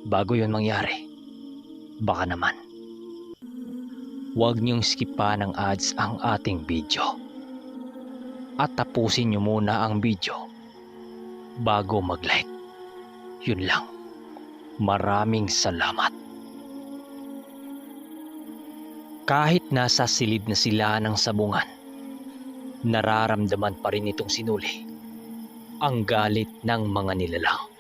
Bago yon mangyari, baka naman, huwag niyong skipan ng ads ang ating video. At tapusin niyo muna ang video bago mag-like. Yun lang. Maraming salamat. Kahit nasa silid na sila ng sabungan, nararamdaman pa rin itong sinuli ang galit ng mga nilalang.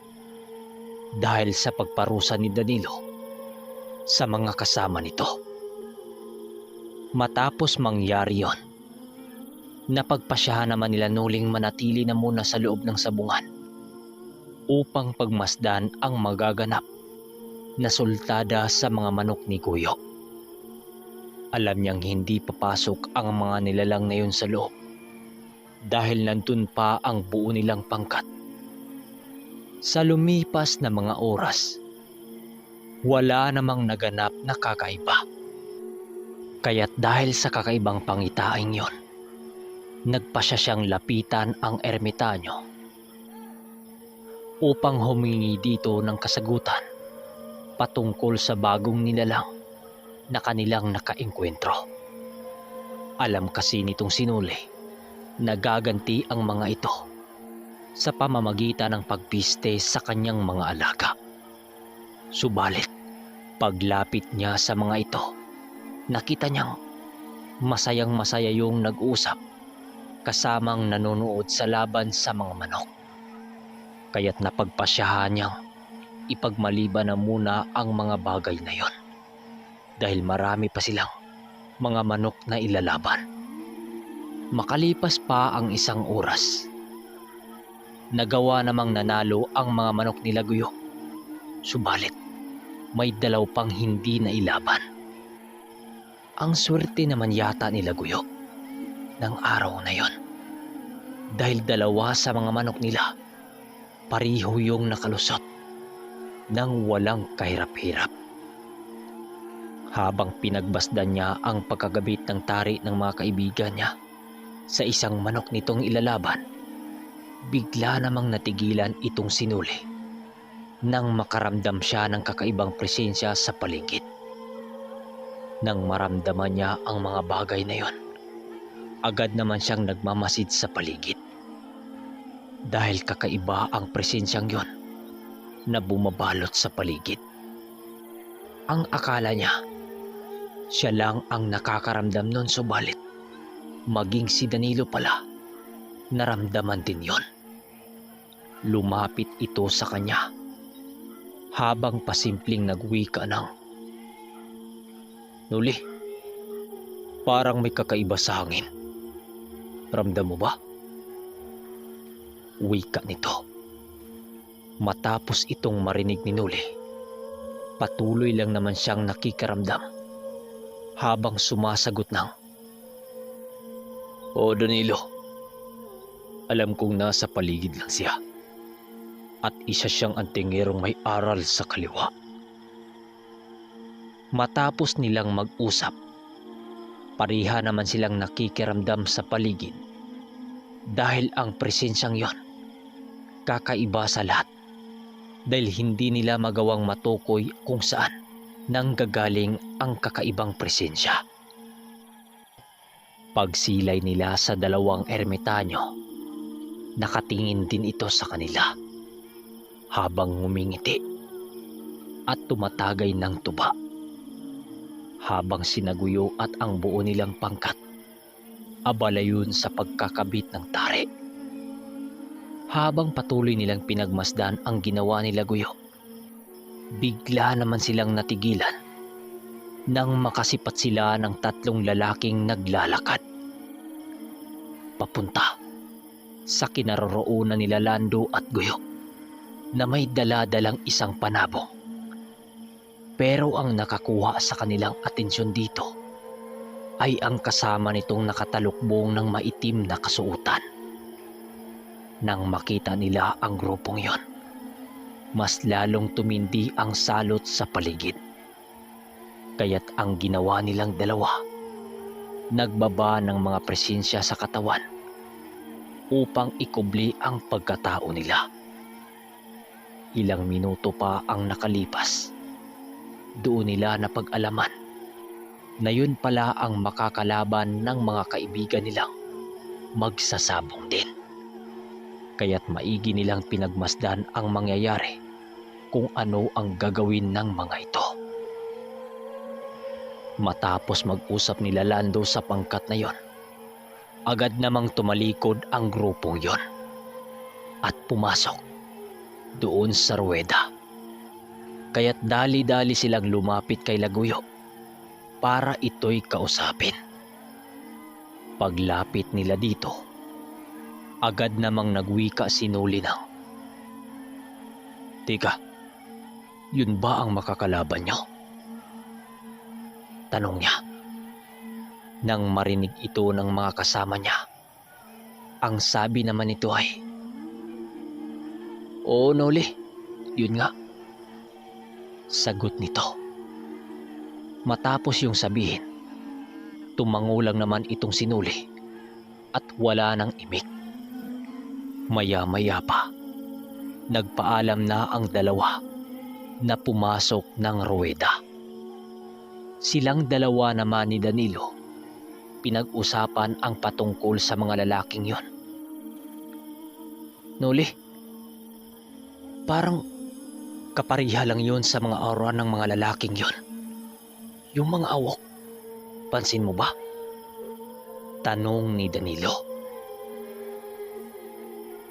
Dahil sa pagparusa ni Danilo sa mga kasama nito. Matapos mangyari yon, napagpasyahan naman nila Nuling manatili na muna sa loob ng sabungan upang pagmasdan ang magaganap na sultada sa mga manok ni Guyo. Alam niyang hindi papasok ang mga nilalang na yun sa loob dahil nandun pa ang buo nilang pangkat. Sa lumipas na mga oras, wala namang naganap na kakaiba. Kaya't dahil sa kakaibang pangitaing yon, nagpasya siyang lapitan ang ermitanyo upang humingi dito ng kasagutan patungkol sa bagong nilalang na kanilang nakaengkwentro. Alam kasi nitong sinuli na gaganti ang mga ito sa pamamagitan ng pagpiste sa kanyang mga alaga. Subalit, paglapit niya sa mga ito, nakita niyang masayang-masaya yung nag-usap kasamang nanonood sa laban sa mga manok. Kaya't napagpasyahan niyang ipagmaliban na muna ang mga bagay na yon dahil marami pa silang mga manok na ilalaban. Makalipas pa ang isang oras, nagawa namang nanalo ang mga manok nila Guyo. Subalit, may 2 pang hindi na ilaban. Ang swerte naman yata nila Guyo ng araw na yon dahil 2 sa mga manok nila pariho yung nakalusot nang walang kahirap-hirap. Habang pinagbasdan niya ang pagkagabit ng tari ng mga kaibigan niya sa isang manok nitong ilalaban, bigla namang natigilan itong sinuli nang makaramdam siya ng kakaibang presensya sa paligid. Nang maramdaman niya ang mga bagay na yon, agad naman siyang nagmamasid sa paligid. Dahil kakaiba ang presensyang yon na bumabalot sa paligid. Ang akala niya, siya lang ang nakakaramdam nun, subalit maging si Danilo pala, naramdaman din yon. Lumapit ito sa kanya habang pasimpleng nagwika ng, "Nuli, parang may kakaiba sa hangin. Ramdam mo ba?" Wika nito. Matapos itong marinig ni Nuli, patuloy lang naman siyang nakikaramdam habang sumasagot ng, "O Danilo, alam kong nasa paligid lang siya at isa siyang antingerong may aral sa kaliwa." Matapos nilang mag-usap, pareha naman silang nakikiramdam sa paligid dahil ang presensyang yon kakaiba sa lahat dahil hindi nila magawang matukoy kung saan nanggagaling ang kakaibang presensya. Pagsilay nila sa 2 ermitanyo, nakatingin din ito sa kanila habang ngumingiti at tumatagay ng tuba habang sina Guyo at ang buo nilang pangkat abala yun sa pagkakabit ng tari. Habang patuloy nilang pinagmasdan ang ginawa nila Guyo, bigla naman silang natigilan nang makasipat sila ng 3 lalaking naglalakad papunta sa kinaroroonan nila Lando at Guyo na may dala-dalang isang panabong. Pero ang nakakuha sa kanilang atensyon dito ay ang kasama nitong nakatalukbong ng maitim na kasuotan. Nang makita nila ang grupong yon, mas lalong tumindi ang salot sa paligid. Kaya't ang ginawa nilang 2, nagbaba ng mga presensya sa katawan upang ikubli ang pagkatao nila. Ilang minuto pa ang nakalipas. Doon nila napag-alaman na yun pala ang makakalaban ng mga kaibigan nilang magsasabong din. Kaya't maigi nilang pinagmasdan ang mangyayari kung ano ang gagawin ng mga ito. Matapos mag-usap nila Lando sa pangkat na yon, agad namang tumalikod ang grupong yon at pumasok doon sa ruweda. Kaya't dali-dali silang lumapit kay Laguyo para ito'y kausapin. Paglapit nila dito, agad namang nagwika si Nulinang. "Tika, yun ba ang makakalaban niyo?" Tanong niya. Nang marinig ito ng mga kasama niya, ang sabi naman nito ay, "Oo, Noli, yun nga." Sagot nito. Matapos yung sabihin, tumango lang naman itong si Noli at wala nang imik. Maya-maya pa, nagpaalam na ang dalawa na pumasok ng ruweda. Silang dalawa naman ni Danilo, pinag-usapan ang patungkol sa mga lalaking yon. "Noli, parang kapariha lang yon sa mga aura ng mga lalaking yon. Yung mga awok, pansin mo ba?" Tanong ni Danilo.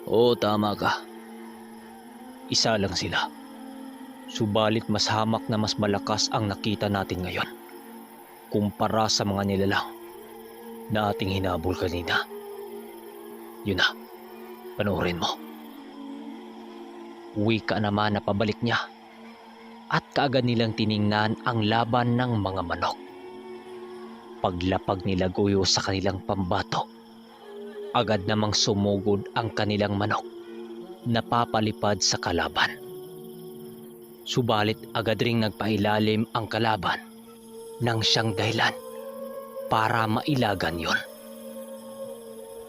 "Oo, tama ka. Isa lang sila. Subalit mas hamak na mas malakas ang nakita natin ngayon kumpara sa mga nilalang na ating hinabol kanina. Yun na, panoorin mo." Wika naman na pabalik niya at kaagad nilang tiningnan ang laban ng mga manok. Paglapag ni Laguyo sa kanilang pambato, agad namang sumugod ang kanilang manok na papalipad sa kalaban. Subalit agad ring nagpailalim ang kalaban nang siyang dahilan para mailagan yon.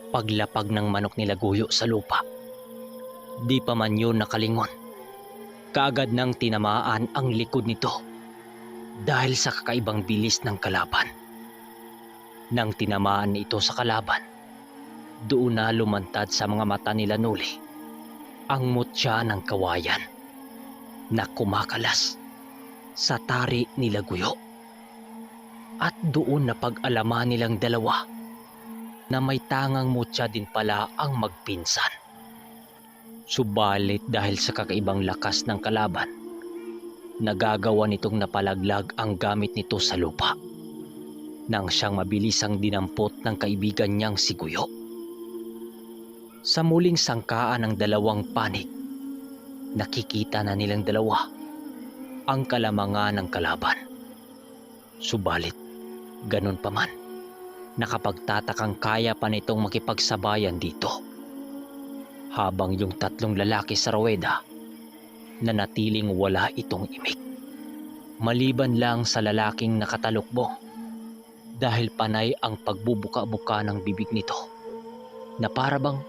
Paglapag ng manok ni Laguyo sa lupa, di pa man yun nakalingon, kaagad nang tinamaan ang likod nito dahil sa kakaibang bilis ng kalaban. Nang tinamaan ito sa kalaban, doon na lumantad sa mga mata nila Noli ang mutya ng kawayan na kumakalas sa tari ni Laguyo. At doon napag-alaman nilang dalawa na may tangang mutya din pala ang magpinsan. Subalit dahil sa kakaibang lakas ng kalaban, nagagawa nitong napalaglag ang gamit nito sa lupa nang siyang mabilisang dinampot ng kaibigan niyang si Guyo. Sa muling sangkaan ng dalawang panig, nakikita na nilang dalawa ang kalamangan ng kalaban. Subalit, ganun pa man, nakapagtatakang kaya pa nitong makipagsabayan dito. Habang yung tatlong lalaki sa ruweda, nanatiling wala itong imik. Maliban lang sa lalaking nakatalukbong dahil panay ang pagbubuka-buka ng bibig nito na parabang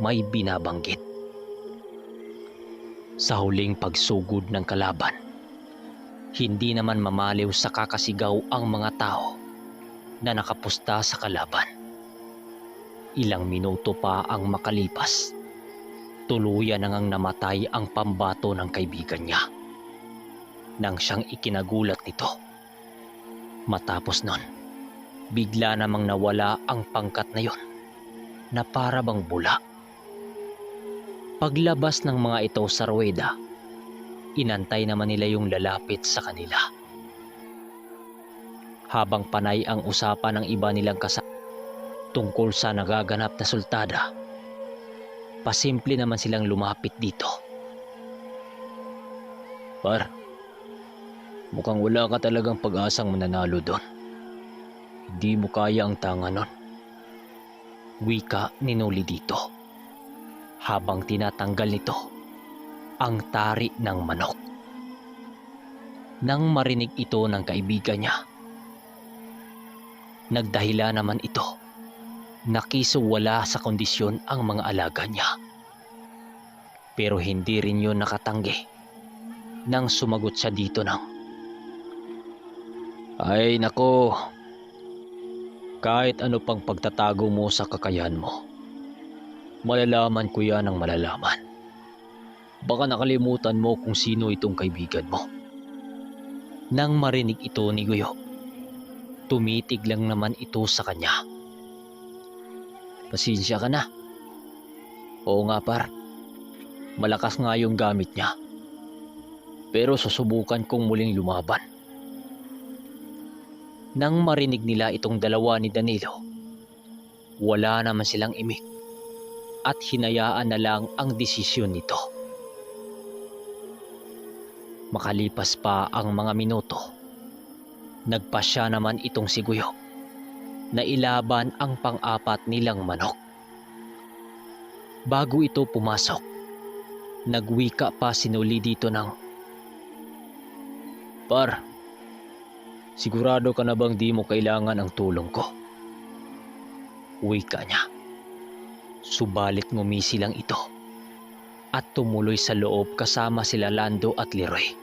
may binabanggit. Sa huling pagsugod ng kalaban, hindi naman mamaliw sa kakasigaw ang mga tao na nakapusta sa kalaban. Ilang minuto pa ang makalipas, tuluyan nang namatay ang pambato ng kaibigan niya nang siyang ikinagulat nito. Matapos nun, bigla namang nawala ang pangkat na yon na para bang bula. Paglabas ng mga ito sa ruweda, inantay naman nila yung lalapit sa kanila. Habang panay ang usapan ng iba nilang kasama tungkol sa nagaganap na sultada, pasimple naman silang lumapit dito. "Par, mukhang wala ka talagang pag-asang mananalo doon. Hindi mo kaya ang tanga nun." Wika ni Noli dito, habang tinatanggal nito ang tari ng manok. Nang marinig ito ng kaibigan niya, nagdahila naman ito. Nakisuwala sa kondisyon ang mga alaga niya. Pero hindi rin yun nakatanggi nang sumagot siya dito ng, "Ay nako, kahit ano pang pagtatago mo sa kakayahan mo, malalaman ko yan ang malalaman. Baka nakalimutan mo kung sino itong kaibigan mo." Nang marinig ito ni Guyo, tumitig lang naman ito sa kanya. "Pasensya ka na. Oo nga par, malakas nga yung gamit niya. Pero susubukan kong muling lumaban." Nang marinig nila itong dalawa ni Danilo, wala naman silang imik at hinayaan na lang ang desisyon nito. Makalipas pa ang mga minuto, nagpasya naman itong si Guyo na ilaban ang pang-apat nilang manok. Bago ito pumasok, nagwika pa si Noli dito ng, "Par, sigurado ka na bang di mo kailangan ang tulong ko?" Wika niya. Subalit ngumisi lang ito at tumuloy sa loob kasama sila Lando at Leroy.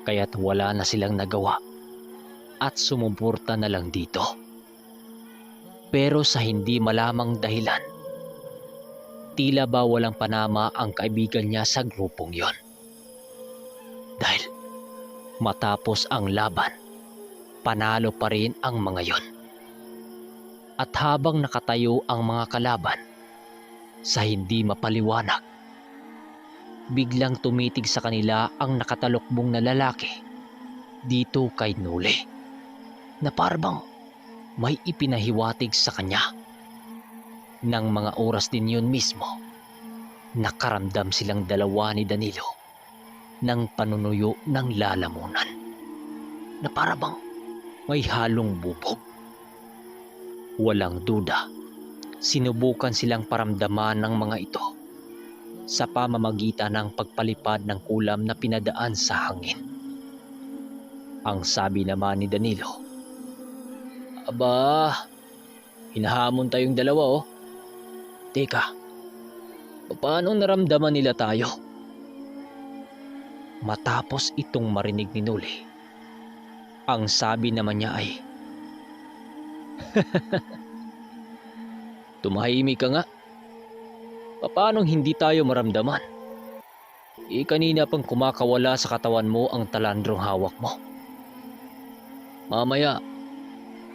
Kaya't wala na silang nagawa at sumuporta na lang dito. Pero sa hindi malamang dahilan, tila ba walang panama ang kaibigan niya sa grupong yon. Dahil matapos ang laban, panalo pa rin ang mga yon. At habang nakatayo ang mga kalaban, sa hindi mapaliwanag, biglang tumitig sa kanila ang nakatalukbong na lalaki dito kay Noli, na parang may ipinahiwatig sa kanya. Nang mga oras din yun mismo, nakaramdam silang dalawa ni Danilo ng panunuyo ng lalamunan, na parang may halong bubog. Walang duda, sinubukan silang paramdaman ng mga ito sa pamamagitan ng pagpalipad ng kulam na pinadaan sa hangin. Ang sabi naman ni Danilo, "Aba, hinahamon tayong dalawa oh. Teka, paano naramdaman nila tayo?" Matapos itong marinig ni Noli, ang sabi naman niya ay, "Tumahimik ka nga. Paano hindi tayo maramdaman? Kanina pang kumakawala sa katawan mo ang talandrong hawak mo. Mamaya,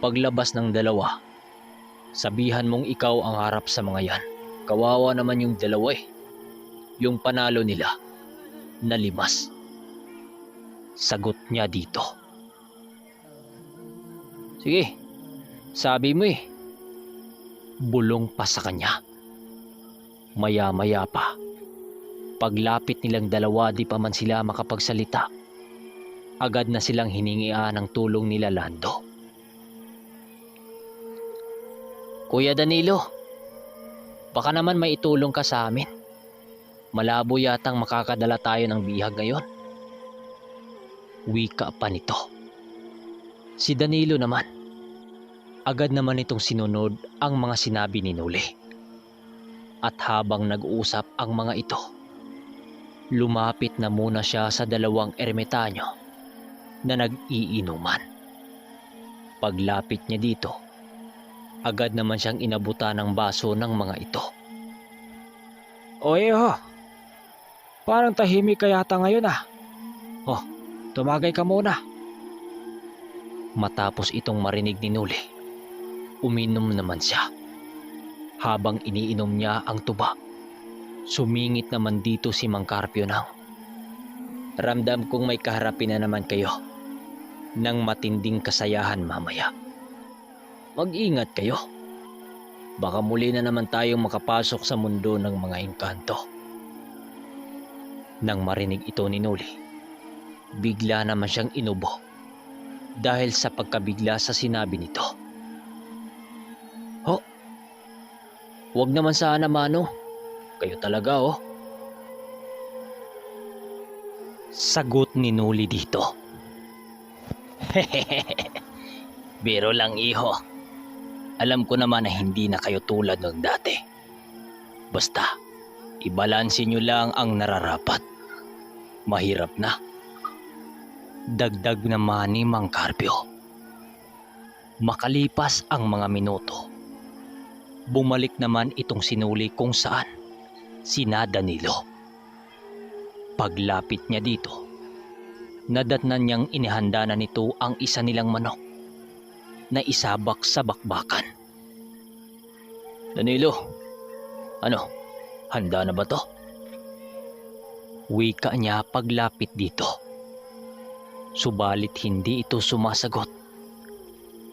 paglabas ng dalawa, sabihan mong ikaw ang harap sa mga yan. Kawawa naman yung dalawa eh. Yung panalo nila, nalimas." Sagot niya dito. "Sige, sabi mo eh." Bulong pa sa kanya. Maya-maya pa, paglapit nilang dalawa di pa man sila makapagsalita, agad na silang hiningian ng tulong nila Lando. "Kuya Danilo, baka naman may itulong ka sa amin. Malabo yatang makakadala tayo ng bihag ngayon." Wika pa nito. Si Danilo naman, agad naman itong sinunod ang mga sinabi ni Noli. At habang nag-uusap ang mga ito, lumapit na muna siya sa dalawang ermitanyo na nag-iinuman. Paglapit niya dito, agad naman siyang inabutan ng baso ng mga ito. "Oye ho, parang tahimik ka yata ngayon ah. Oh, tumagay ka muna." Matapos itong marinig ni Noli, uminom naman siya. Habang iniinom niya ang tuba, sumingit naman dito si Mang Carpio ng, "Ramdam kong may kaharapin na naman kayo ng matinding kasayahan mamaya. Mag-ingat kayo. Baka muli na naman tayong makapasok sa mundo ng mga engkanto." Nang marinig ito ni Noli, bigla naman siyang inubo dahil sa pagkabigla sa sinabi nito. "Ho, wag naman sana Mano, kayo talaga oh." Sagot ni Noli dito. "Biro lang iho. Alam ko naman na hindi na kayo tulad ng dati. Basta, ibalansin nyo lang ang nararapat. Mahirap na. Dagdag naman ni Mang Carpio. Makalipas ang mga minuto, bumalik naman itong sinuli kung saan sina Danilo. Paglapit niya dito, nadatnan niyang inihanda na nito ang isa nilang manok na isabak sa bakbakan. Danilo, ano, handa na ba to? Wika niya paglapit dito. Subalit hindi ito sumasagot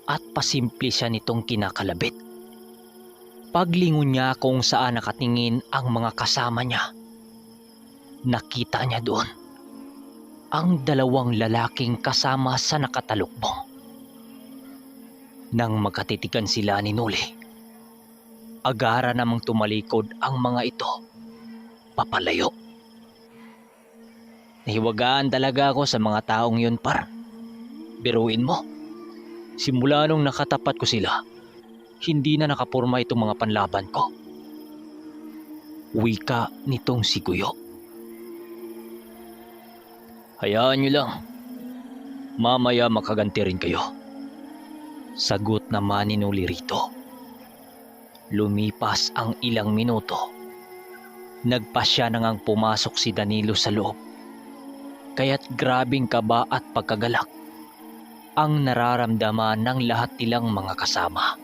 at pasimple siya nitong kinakalabit. Paglingon niya kung saan nakatingin ang mga kasama niya, nakita niya doon ang dalawang lalaking kasama sa nakatalukbong. Nang magkatitigan sila ni Noli, agara namang tumalikod ang mga ito papalayo. Nahiwagaan talaga ako sa mga taong yun, par. Biruin mo, simula nung nakatapat ko sila, hindi na nakapurma itong mga panlaban ko. Wika nitong si Guyo. Hayaan nyo lang, mamaya makaganti rin kayo. Sagot naman ni Noli rito. Lumipas ang ilang minuto, nagpasya na ngang pumasok si Danilo sa loob. Kaya't grabing kaba at pagkagalak ang nararamdaman ng lahat nilang mga kasama.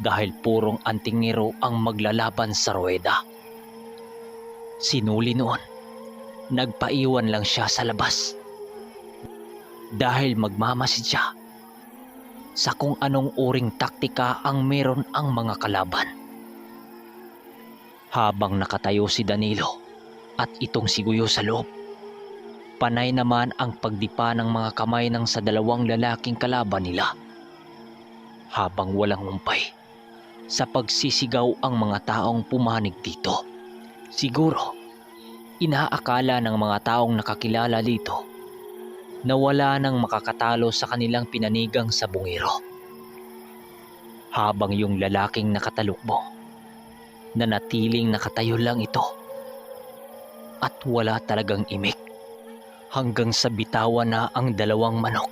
Dahil purong antingero ang maglalaban sa ruweda. Sinuli noon, nagpaiwan lang siya sa labas. Dahil magmamasid siya sa kung anong uring taktika ang meron ang mga kalaban. Habang nakatayo si Danilo at itong si Guyo sa loob, panay naman ang pagdipa ng mga kamay ng sa dalawang lalaking kalaban nila. Habang walang umpay, sa pagsisigaw ang mga taong pumanig dito. Siguro, inaakala ng mga taong nakakilala dito na wala nang makakatalo sa kanilang pinanigang sa bungiro. Habang yung lalaking nakatalukbong, nanatiling nakatayo lang ito at wala talagang imik. Hanggang sa bitawan na ang dalawang manok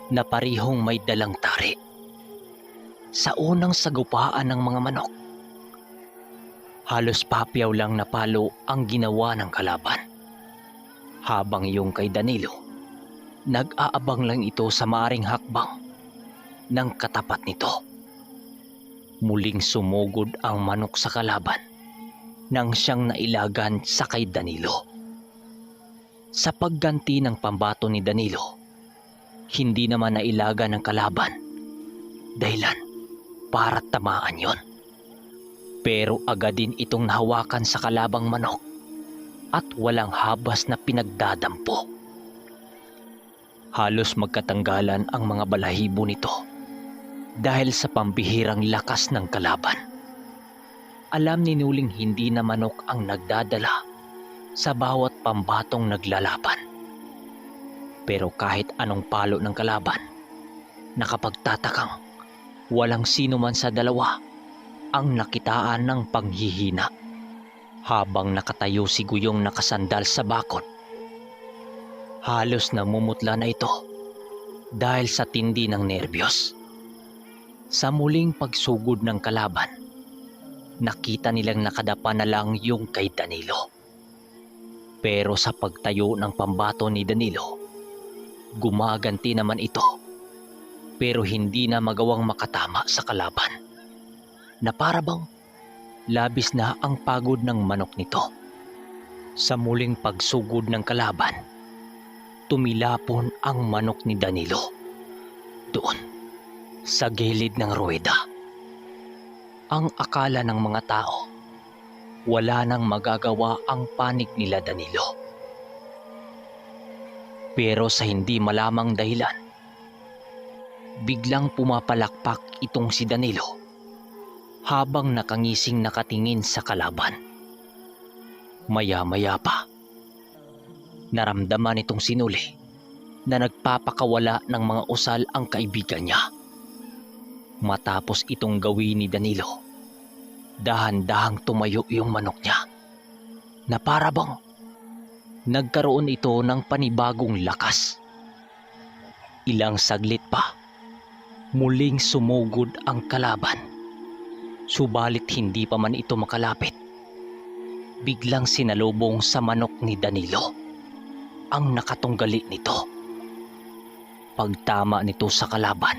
na parihong may dalang tari. Sa unang sagupaan ng mga manok, halos papyaw lang na palo ang ginawa ng kalaban. Habang yung kay Danilo, nag-aabang lang ito sa maaring hakbang ng katapat nito. Muling sumugod ang manok sa kalaban nang siyang nailagan sa kay Danilo. Sa pagganti ng pambato ni Danilo, hindi naman nailaga ng kalaban, dahilan para tamaan yon. Pero agad din itong nahawakan sa kalabang manok at walang habas na pinagdadampo. Halos magkatanggalan ang mga balahibo nito dahil sa pambihirang lakas ng kalaban. Alam ni Nuling hindi na manok ang nagdadala sa bawat pambatong naglalaban. Pero kahit anong palo ng kalaban, nakapagtatakang walang sino man sa dalawa ang nakitaan ng panghihina. Habang nakatayo si Guyong nakasandal sa bakod, halos namumutla na ito dahil sa tindi ng nerbiyos. Sa muling pagsugod ng kalaban, nakita nilang nakadapa na lang yung kay Danilo. Pero sa pagtayo ng pambato ni Danilo, gumaganti naman ito. Pero hindi na magawang makatama sa kalaban, na parabang labis na ang pagod ng manok nito. Sa muling pagsugod ng kalaban, tumilapon ang manok ni Danilo doon sa gilid ng ruweda. Ang akala ng mga tao, wala nang magagawa ang panig nila Danilo. Pero sa hindi malamang dahilan, biglang pumapalakpak itong si Danilo habang nakangising nakatingin sa kalaban. Maya-maya pa, naramdaman itong sinuli na nagpapakawala ng mga usal ang kaibigan niya. Matapos itong gawin ni Danilo, dahan-dahang tumayo yung manok niya na parabang nagkaroon ito ng panibagong lakas. Ilang saglit pa, muling sumugod ang kalaban. Subalit hindi pa man ito makalapit, biglang sinalubong sa manok ni Danilo ang nakatunggali nito. Pagtama nito sa kalaban,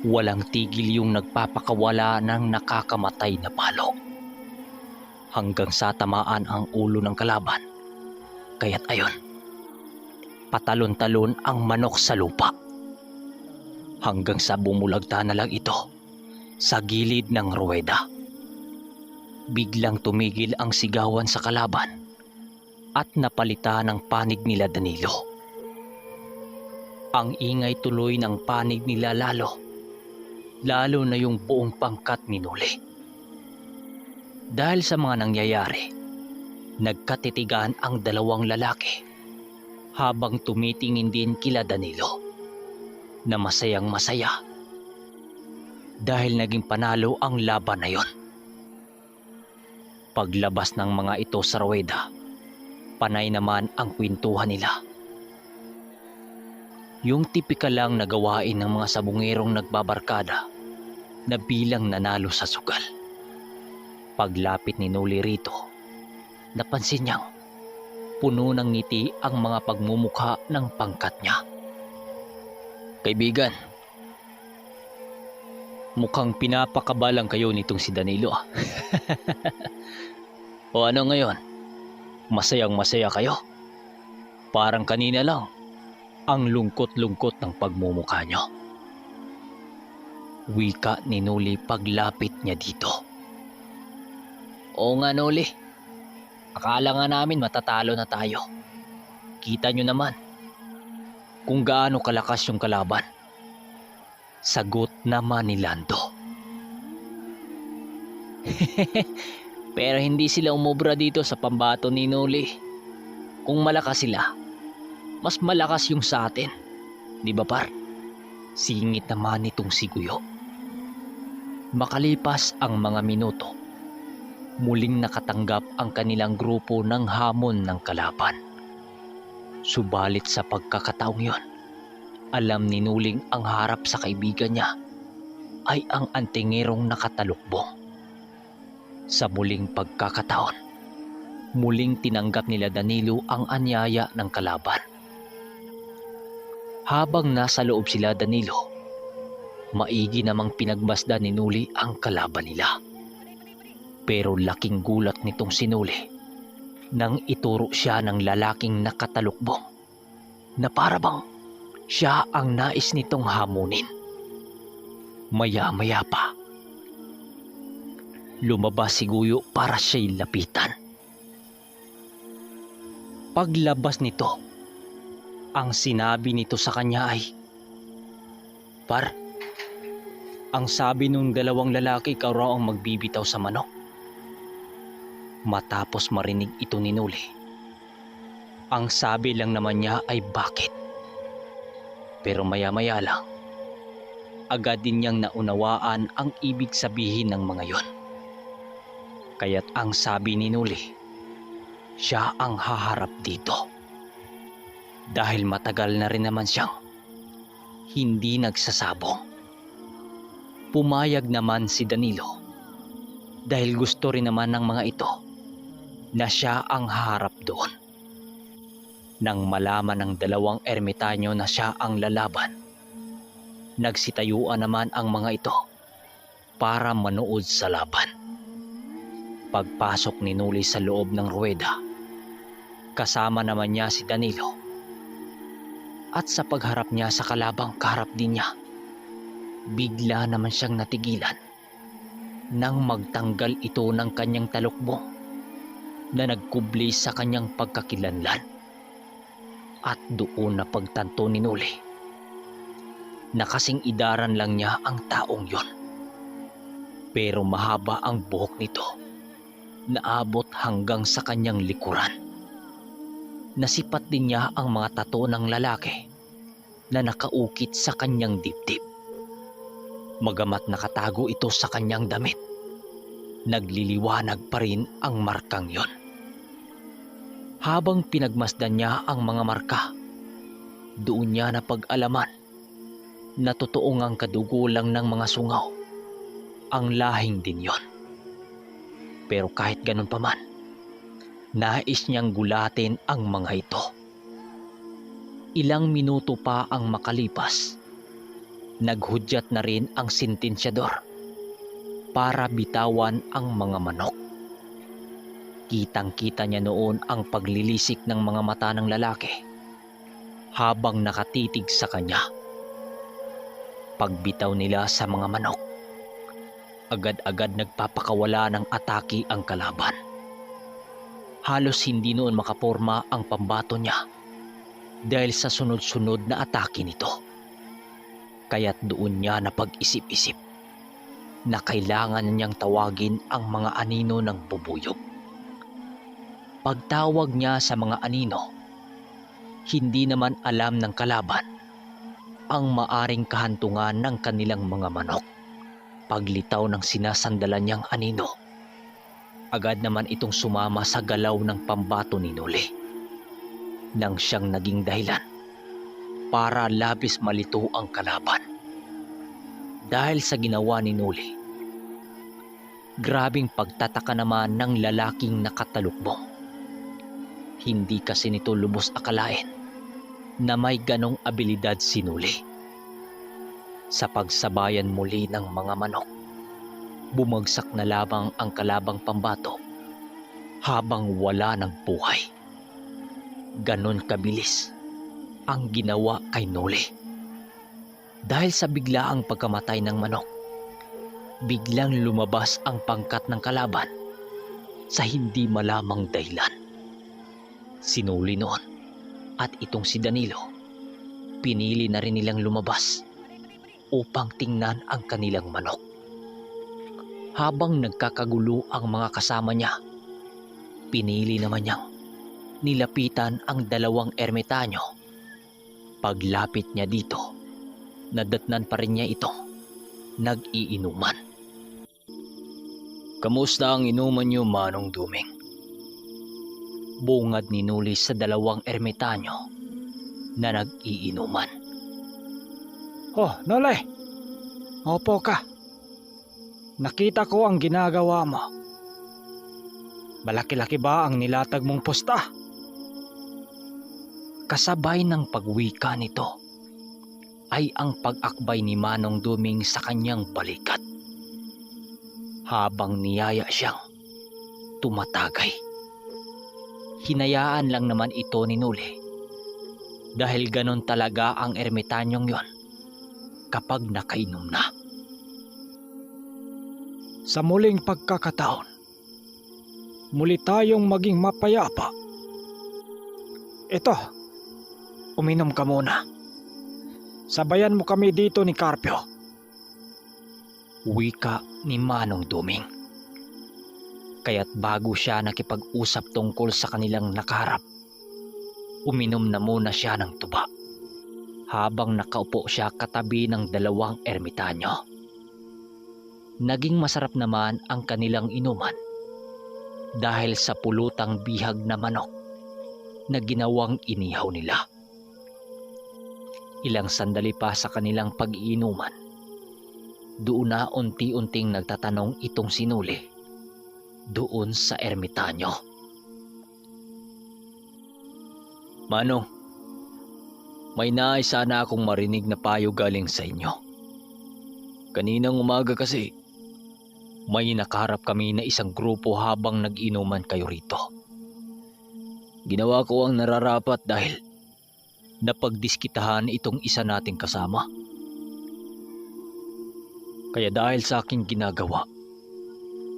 walang tigil yung nagpapakawala ng nakakamatay na palo. Hanggang sa tamaan ang ulo ng kalaban. Kaya't ayon, patalon-talon ang manok sa lupa. Hanggang sa bumulagta na lang ito sa gilid ng ruweda. Biglang tumigil ang sigawan sa kalaban at napalitan ng panig nila Danilo. Ang ingay tuloy ng panig nila lalo na yung buong pangkat ni Noli. Dahil sa mga nangyayari, nagkatitigan ang dalawang lalaki habang tumitingin din kila Danilo na masayang masaya dahil naging panalo ang laban na yon. Paglabas ng mga ito sa ruweda, panay naman ang kwentuhan nila. Yung tipikal lang na gawain ng mga sabungerong nagbabarkada na bilang nanalo sa sugal. Paglapit ni Noli rito, napansin niyang puno ng ngiti ang mga pagmumukha ng pangkat niya. Kaibigan, mukhang pinapakabalang kayo nitong si Danilo. O ano ngayon? Masayang masaya kayo? Parang kanina lang ang lungkot-lungkot ng pagmumukha niyo. Wika ni Noli paglapit niya dito. Oo nga Noli, akala nga namin matatalo na tayo. Kita nyo naman kung gaano kalakas yung kalaban. Sagot naman ni Lando. Pero hindi sila umubra dito sa pambato ni Noli. Kung malakas sila, mas malakas yung sa atin. Di ba par? Singit naman nitong si Guyo. Makalipas ang mga minuto, muling nakatanggap ang kanilang grupo ng hamon ng kalaban. Subalit sa pagkakataong yon, alam ni Nuling ang harap sa kaibigan niya ay ang antingerong nakatalukbong. Sa muling pagkakataon, muling tinanggap nila Danilo ang anyaya ng kalaban. Habang nasa loob sila Danilo, maigi namang pinagmasdan ni Nuli ang kalaban nila. Pero laking gulat nitong si Noli nang ituro siya ng lalaking nakatalukbong na para bang siya ang nais nitong hamunin. Maya-maya pa, lumabas si Guyo para siya'y lapitan. Paglabas nito, ang sinabi nito sa kanya ay, "Par, ang sabi nung dalawang lalaki ikaw raw ang magbibitaw sa manok." Matapos marinig ito ni Noli, ang sabi lang naman niya ay bakit. Pero maya-maya lang, agad din niyang naunawaan ang ibig sabihin ng mga yon. Kaya't ang sabi ni Noli, siya ang haharap dito. Dahil matagal na rin naman siyang hindi nagsasabong. Pumayag naman si Danilo dahil gusto rin naman ng mga ito na siya ang haharap doon. Nang malaman ng dalawang ermitanyo na siya ang lalaban, nagsitayuan naman ang mga ito para manood sa laban. Pagpasok ni Noli sa loob ng ruweda, kasama naman niya si Danilo. At sa pagharap niya sa kalabang kaharap din niya, bigla naman siyang natigilan nang magtanggal ito ng kanyang talukbong na nagkubli sa kanyang pagkakilanlan. At doon na pagtanto ni Noli na kasing idaran lang niya ang taong yon. Pero mahaba ang buhok nito na abot hanggang sa kanyang likuran. Nasipat din niya ang mga tato ng lalaki na nakaukit sa kanyang dibdib. Magamat nakatago ito sa kanyang damit, nagliliwanag pa rin ang markang yon. Habang pinagmasdan niya ang mga marka, doon niya napag-alaman na totoo ngang kadugulang ng mga sungaw ang lahing din yon. Pero kahit ganun pa man, nais niyang gulatin ang mga ito. Ilang minuto pa ang makalipas, naghudyat na rin ang sentensyador para bitawan ang mga manok. Kitang-kita niya noon ang paglilisik ng mga mata ng lalaki habang nakatitig sa kanya. Pagbitaw nila sa mga manok, agad-agad nagpapakawala ng atake ang kalaban. Halos hindi noon makaporma ang pambato niya dahil sa sunod-sunod na atake nito. Kaya't doon niya napag-isip-isip na kailangan niyang tawagin ang mga anino ng bubuyog. Pagtawag niya sa mga anino, hindi naman alam ng kalaban ang maaring kahantungan ng kanilang mga manok. Paglitaw ng sinasandalan niyang anino, agad naman itong sumama sa galaw ng pambato ni Noli, nang siyang naging dahilan para labis malito ang kalaban. Dahil sa ginawa ni Noli, grabing pagtataka naman ng lalaking nakatalukbong. Hindi kasi nito lubos akalain na may ganong abilidad si Noli. Sa pagsabayan muli ng mga manok, bumagsak na lamang ang kalabang pambato habang wala ng buhay. Ganon kabilis ang ginawa kay Noli. Dahil sa biglaang pagkamatay ng manok, biglang lumabas ang pangkat ng kalaban sa hindi malamang dahilan. Si Noli noon at itong si Danilo, pinili na rin nilang lumabas upang tingnan ang kanilang manok. Habang nagkakagulo ang mga kasama niya, pinili naman niyang nilapitan ang dalawang ermitanyo. Paglapit niya dito, nadatnan pa rin niya itong nag-iinuman. "Kamusta ang inuman niyo, Manong Duming?" Bungad ni Noli sa dalawang ermitanyo na nag-iinuman. "Oh, Noli! Opo ka. Nakita ko ang ginagawa mo. Malaki-laki ba ang nilatag mong pusta?" Kasabay ng pagwika nito ay ang pag-akbay ni Manong Duming sa kanyang balikat. Habang niyaya siyang tumatagay. Hinayaan lang naman ito ni Noli dahil ganon talaga ang ermitanyong yon kapag nakainom na. "Sa muling pagkakataon, muli tayong maging mapayapa. Ito, uminom ka muna. Sabayan mo kami dito ni Carpio." Wika ni Manong Duming. Kaya't bago siya nakipag-usap tungkol sa kanilang nakaharap, uminom na muna siya ng tuba habang nakaupo siya katabi ng dalawang ermitanyo. Naging masarap naman ang kanilang inuman dahil sa pulutang bihag na manok na ginawang inihaw nila. Ilang sandali pa sa kanilang pag-iinuman, doon na unti-unting nagtatanong itong si Noli doon sa ermitanyo. "Manong, may nais sana akong marinig na payo galing sa inyo. Kaninang umaga kasi, may nakaharap kami na isang grupo habang nag-inuman kayo rito. Ginawa ko ang nararapat dahil napagdiskitahan itong isa nating kasama. Kaya dahil sa aking ginagawa,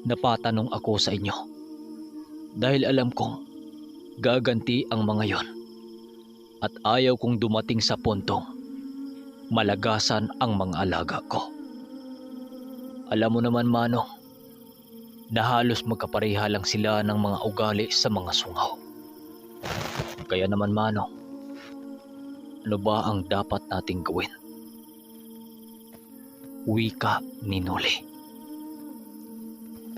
napatanong ako sa inyo dahil alam kong gaganti ang mga yon at ayaw kong dumating sa puntong malagasan ang mga alaga ko. Alam mo naman, Manong, na halos magkapareha lang sila ng mga ugali sa mga sungaw. Kaya naman, Manong, ano ba ang dapat nating gawin?" Wika ni Noli.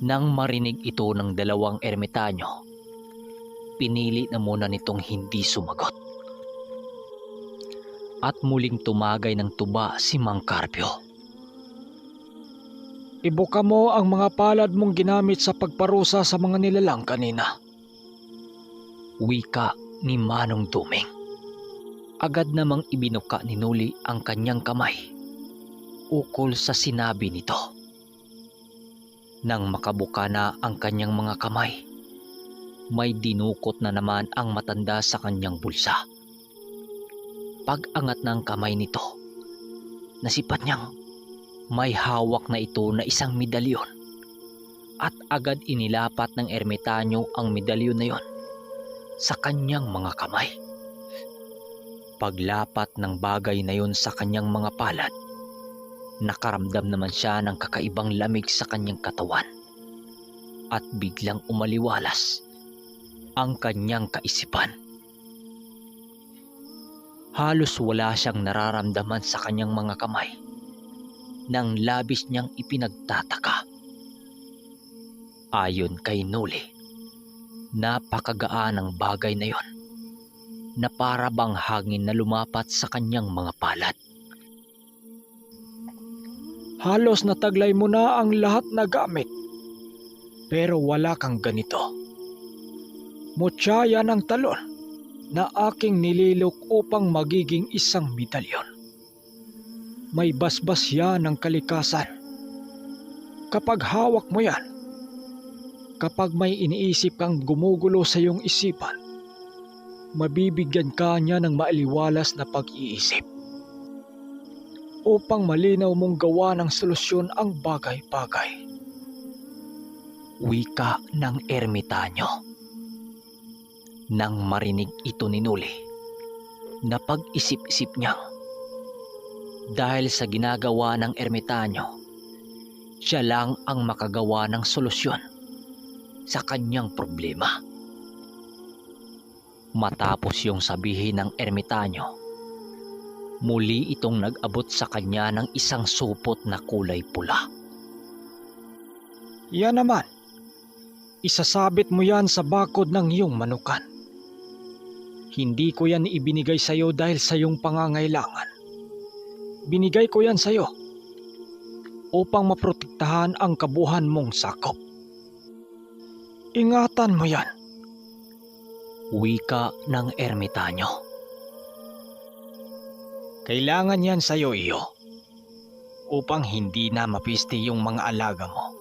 Nang marinig ito ng dalawang ermitanyo, pinili na muna nitong hindi sumagot. At muling tumagay ng tuba si Mang Carpio. Ibuka mo ang mga palad mong ginamit sa pagparusa sa mga nilalang kanina. Wika ni Manong Duming. Agad namang ibinuka ni Noli ang kanyang kamay ukol sa sinabi nito. Nang makabuka na ang kanyang mga kamay, may dinukot na naman ang matanda sa kanyang bulsa. Pag-angat ng kamay nito, nasipat niyang may hawak na ito na isang medalyon at agad inilapat ng ermitanyo ang medalyon na yon sa kanyang mga kamay. Paglapat ng bagay na yon sa kanyang mga palad, nakaramdam naman siya ng kakaibang lamig sa kanyang katawan at biglang umaliwalas ang kanyang kaisipan. Halos wala siyang nararamdaman sa kanyang mga kamay nang labis niyang ipinagtataka. Ayon kay Noli, napakagaan ang bagay na yon na para bang hangin na lumapat sa kanyang mga palad. Halos nataglay mo na ang lahat na gamit, pero wala kang ganito. Mutya yan ang talon na aking nililok upang magiging isang medalyon. May basbas yan ng kalikasan. Kapag hawak mo yan, kapag may iniisip kang gumugulo sa iyong isipan, mabibigyan ka niya ng maaliwalas na pag-iisip upang malinaw mong gawa ng solusyon ang bagay-bagay. Wika ng ermitanyo. Nang marinig ito ni Noli, napag-isip-isip niyang dahil sa ginagawa ng ermitanyo, siya lang ang makagawa ng solusyon sa kanyang problema. Matapos yung sabihin ng ermitanyo, muli itong nag-abot sa kanya ng isang supot na kulay pula. Yan naman, isasabit mo yan sa bakod ng iyong manukan. Hindi ko yan ibinigay sa iyo dahil sa iyong pangangailangan. Binigay ko yan sa iyo upang maprotektahan ang kabuhan mong sakop. Ingatan mo yan. Wika ng ermitanyo. Kailangan yan sa iyo upang hindi na mapiste yung mga alaga mo.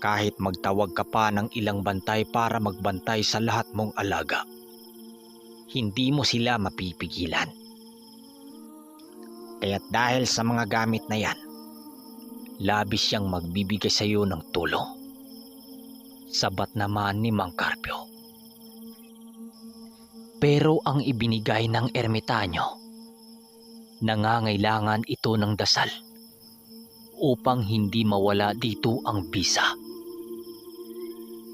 Kahit magtawag ka pa ng ilang bantay para magbantay sa lahat mong alaga, hindi mo sila mapipigilan. Kaya't dahil sa mga gamit na yan, labis siyang magbibigay sa iyo ng tulong. Sabat naman ni Mang Carpio. Pero ang ibinigay ng ermitanyo, nangangailangan ito ng dasal upang hindi mawala dito ang bisa.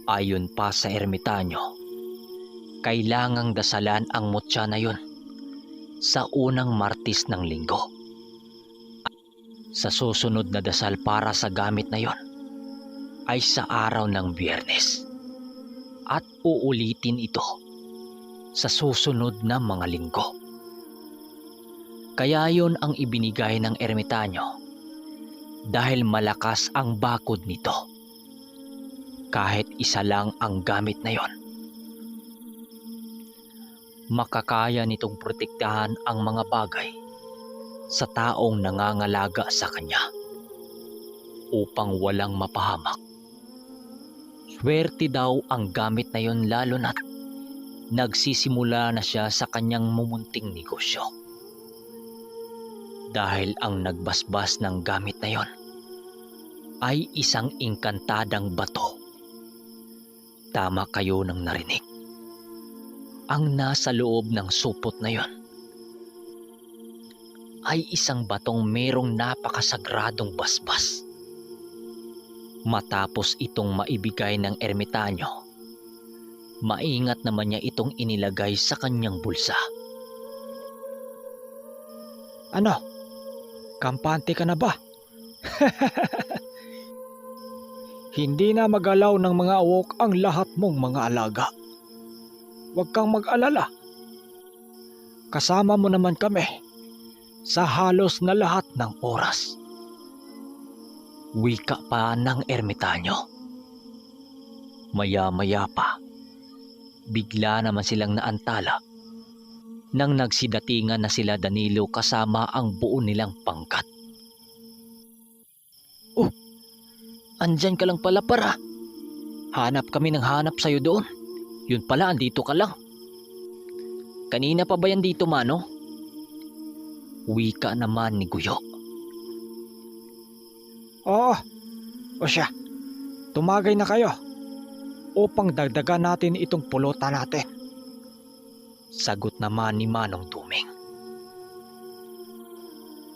Ayon pa sa ermitanyo, kailangang dasalan ang mutya na yon sa unang Martes ng linggo. Sa susunod na dasal para sa gamit na yon ay sa araw ng Biyernes at uulitin ito sa susunod na mga linggo. Kaya yon ang ibinigay ng ermitanyo dahil malakas ang bakod nito. Kahit isa lang ang gamit na yon, makakaya nitong protektahan ang mga bagay sa taong nangangalaga sa kanya upang walang mapahamak. Swerte daw ang gamit na yon lalo na't nagsisimula na siya sa kanyang mumunting negosyo. Dahil ang nagbasbas ng gamit na yon ay isang engkantadang bato. Tama kayo nang narinig. Ang nasa loob ng supot na yon ay isang batong merong napakasagradong basbas. Matapos itong maibigay ng ermitanyo, maingat naman niya itong inilagay sa kanyang bulsa. Ano? Kampante ka na ba? Hindi na magalaw ng mga awok ang lahat mong mga alaga. huwag kang mag-alala. Kasama mo naman kami sa halos na lahat ng oras. Wika pa ng ermitanyo. Maya-maya pa, bigla naman silang naantala nang nagsidatingan na sila Danilo kasama ang buo nilang pangkat. Oh, andyan ka lang pala para. Hanap kami ng hanap sa'yo doon. Yun pala, andito ka lang. Kanina pa ba yan dito, Manong? Wika naman ni Guyo. Oo, o siya, tumagay na kayo upang dagdagan natin itong pulutan natin. Sagot naman ni Manong Tuming.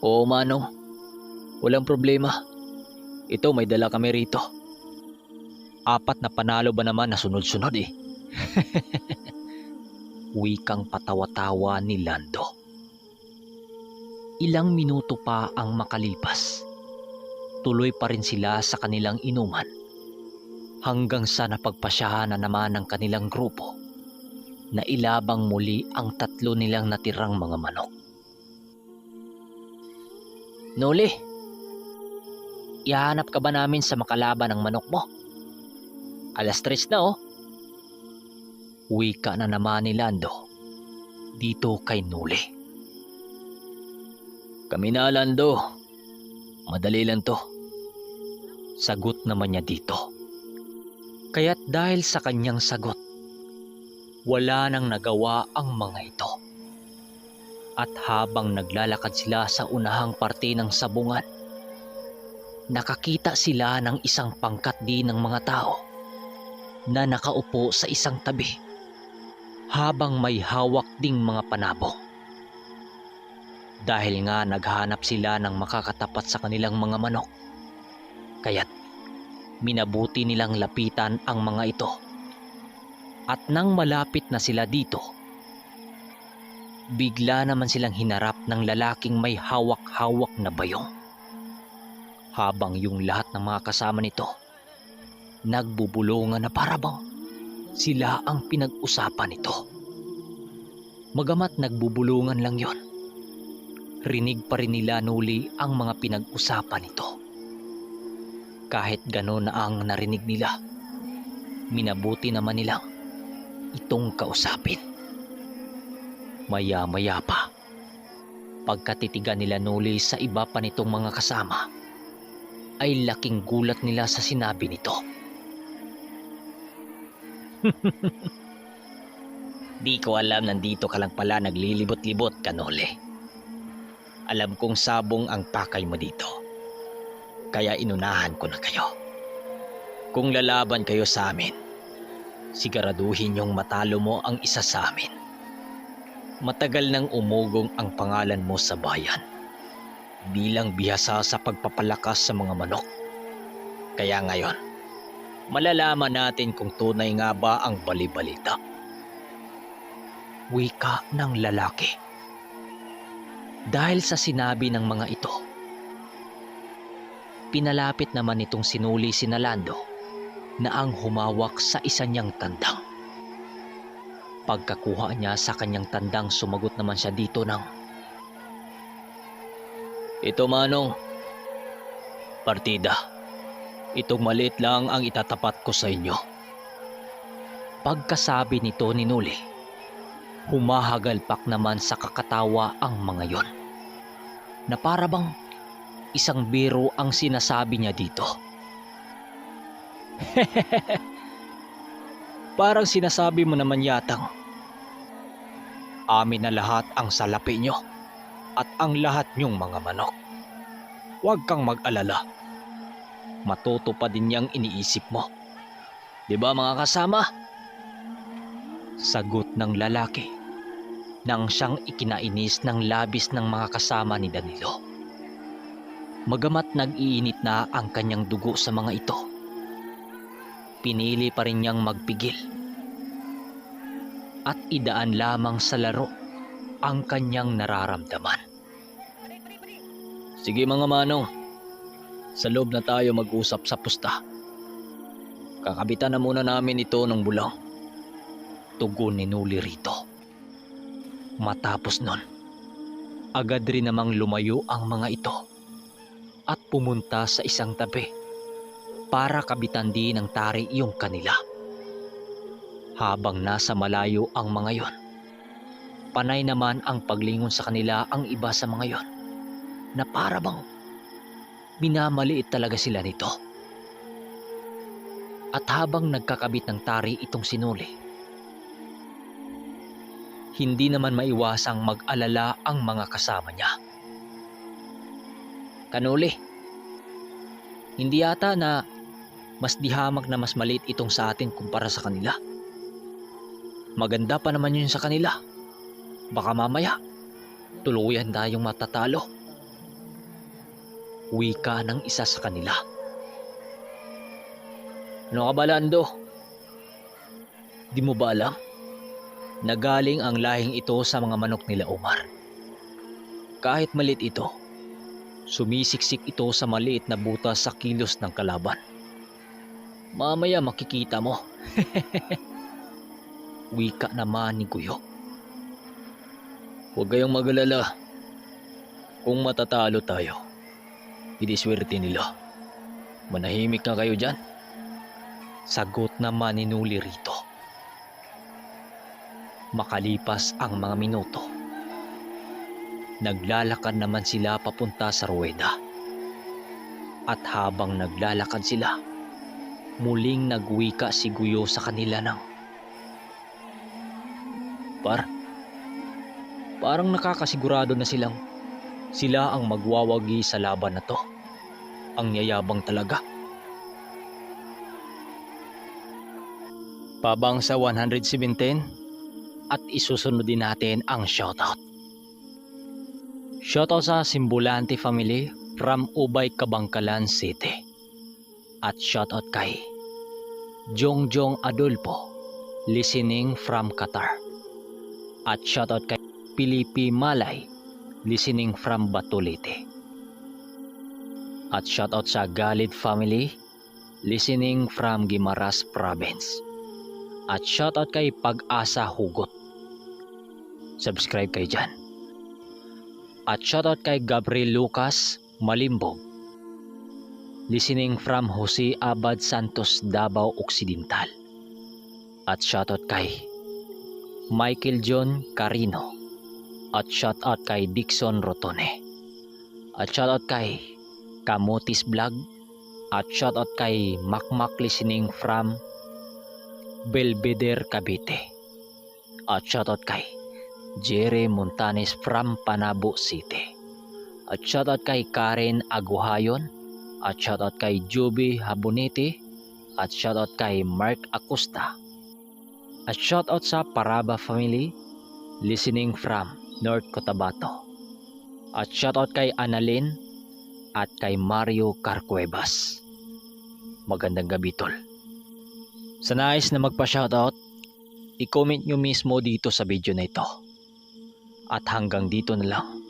Oo, Manong. Walang problema. Ito, may dala kami rito. 4 na panalo ba naman na sunod-sunod eh. Wikang patawa-tawa ni Lando. Ilang minuto pa ang makalipas. Tuloy pa rin sila sa kanilang inuman hanggang sa napagpasyahan na naman ng kanilang grupo na ilabang muli ang 3 nilang natirang mga manok. Noli, ihanap ka ba namin sa makalaban ng manok mo? 3:00 na oh. Wika na naman ni Lando dito kay Noli. Kami na, Lando. Madali lang to. Sagot naman niya dito. Kaya't dahil sa kanyang sagot, wala nang nagawa ang mga ito. At habang naglalakad sila sa unahang parte ng sabungan, nakakita sila ng isang pangkat din ng mga tao na nakaupo sa isang tabi habang may hawak ding mga panabong. Dahil nga naghanap sila ng makakatapat sa kanilang mga manok, kaya't minabuti nilang lapitan ang mga ito. At nang malapit na sila dito, bigla naman silang hinarap ng lalaking may hawak-hawak na bayong. Habang yung lahat ng mga kasama nito nagbubulungan na parabang sila ang pinag-usapan nito. Magamat nagbubulungan lang yon, rinig pa rin nila Noli ang mga pinag-usapan nito. Kahit gano'n na ang narinig nila, minabuti naman nilang itong kausapin. Maya-maya pa, pagkatitigan nila Noli sa iba pa nitong mga kasama, ay laking gulat nila sa sinabi nito. Di ko alam nandito ka lang pala naglilibot-libot, Kanole. Alam kong sabong ang pakay mo dito, kaya inunahan ko na kayo. Kung lalaban kayo sa amin, siguraduhin yung matalo mo ang isa sa amin. Matagal nang umugong ang pangalan mo sa bayan bilang bihasa sa pagpapalakas sa mga manok. Kaya ngayon, malalaman natin kung tunay nga ba ang balibalita. Wika ng lalaki. Dahil sa sinabi ng mga ito, pinalapit naman nitong sinuli si Nalando na ang humawak sa isa niyang tandang. Pagkakuha niya sa kanyang tandang, sumagot naman siya dito ng, Ito, Manong. Partida. Itong maliit lang ang itatapat ko sa inyo. Pagkasabi nito ni Noli, humahagalpak naman sa kakatawa ang mga yon, na parabang isang biro ang sinasabi niya dito. Parang sinasabi mo naman yatang, amin na lahat ang salapi nyo at ang lahat nyong mga manok. Huwag kang mag-alala. Matutupad din niyang iniisip mo. Diba mga kasama? Sagot ng lalaki nang siyang ikinainis ng labis ng mga kasama ni Danilo. Magamat nag-iinit na ang kanyang dugo sa mga ito, pinili pa rin niyang magpigil at idaan lamang sa laro ang kanyang nararamdaman. Sige mga manong, sa loob na tayo mag-usap sa pusta. Kakabitan na muna namin ito ng bulang. tugon ni Noli rito. Matapos nun, agad rin namang lumayo ang mga ito at pumunta sa isang tabi para kabitan din ng tari yung kanila. Habang nasa malayo ang mga yon, panay naman ang paglingon sa kanila ang iba sa mga yon na para bang minamaliit talaga sila nito. At habang nagkakabit ng tari itong sinuli, hindi naman maiwasang mag-alala ang mga kasama niya. Kanuli, hindi yata na mas dihamag na mas maliit itong sa atin kumpara sa kanila. Maganda pa naman yun sa kanila. Baka mamaya, tuluyan tayong matatalo. Wika ng isa sa kanila. Ano ka ba, Lando? Di mo ba alam? Nagaling ang lahing ito sa mga manok nila Omar. Kahit maliit ito, sumisiksik ito sa maliit na butas sa kilos ng kalaban. Mamaya makikita mo. Wika naman ni Guyo. Huwag kayong mag-alala. Kung matatalo tayo, hindi swerte nila. Manahimik na kayo dyan. Sagot naman ni Noli rito. Makalipas ang mga minuto, naglalakad naman sila papunta sa ruweda. At habang naglalakad sila, muling nagwika si Guyo sa kanila ng, Parang nakakasigurado na sila ang magwawagi sa laban na to. Ang yayabang talaga. Pabang sa 117 at isusunod din natin ang shoutout. Shoutout sa Simbulante family from Ubay, Kabangkalan City. At shoutout kay Jongjong Adolfo, listening from Qatar. At shoutout kay Pilipi Malay, listening from Batulite. At shoutout sa Galid family, listening from Guimaras Province. At shoutout kay Pag-asa Hugot. Subscribe kayo dyan. At shoutout kay Gabriel Lucas Malimbog, listening from Jose Abad Santos, Davao Occidental. At shoutout kay Michael John Carino. At shoutout kay Dixon Rotone. At shoutout kay Kamotis Vlog. At shoutout kay Makmak listening from Belvedere, Cavite. At shoutout kay Jerry Montanes from Panabo City. At shoutout kay Karen Aguhayon. At shoutout kay Joby Habonete. At shoutout kay Mark Acosta. At shoutout sa Paraba family, listening from North Cotabato. At shoutout kay Annalyn at kay Mario Carcuevas. Magandang gabi, tol. Sa nais na magpa-shoutout, i-comment nyo mismo dito sa video na ito. At hanggang dito na lang.